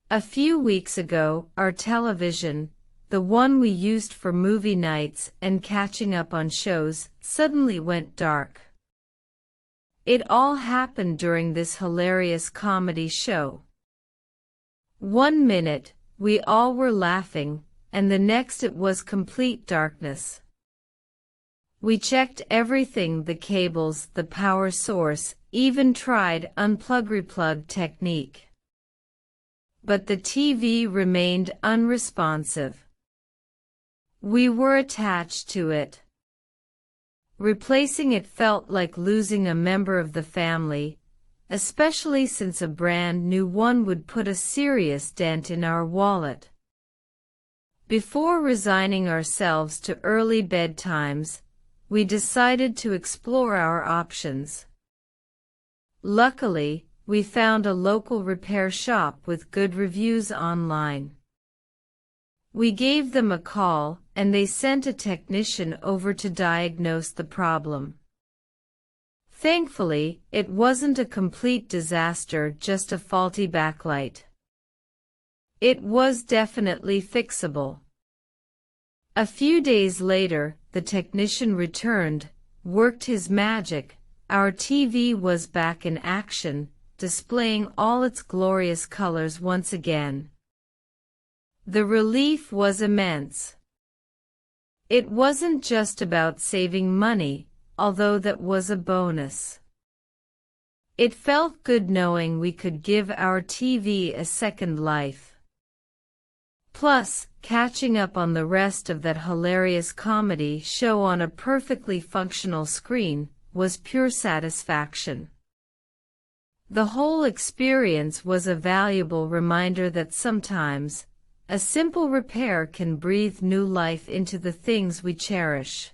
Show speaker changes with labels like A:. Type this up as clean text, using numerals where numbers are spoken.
A: A few weeks ago, our television, the one we used for movie nights and catching up on shows, suddenly went dark. It all happened during this hilarious comedy show. One minute, we all were laughing, and the next it was complete darkness. We checked everything, the cables, the power source, even tried unplug-replug technique. But the TV remained unresponsive. We were attached to it. Replacing it felt like losing a member of the family, especially since a brand new one would put a serious dent in our wallet. Before resigning ourselves to early bedtimes, we decided to explore our options. Luckily, we found a local repair shop with good reviews online. We gave them a call, and they sent a technician over to diagnose the problem. Thankfully, it wasn't a complete disaster, just a faulty backlight. It was definitely fixable. A few days later, the technician returned, worked his magic. Our TV was back in action, displaying all its glorious colors once again. The relief was immense. It wasn't just about saving money, although that was a bonus. It felt good knowing we could give our TV a second life. Plus, catching up on the rest of that hilarious comedy show on a perfectly functional screen was pure satisfaction. The whole experience was a valuable reminder that sometimes, a simple repair can breathe new life into the things we cherish.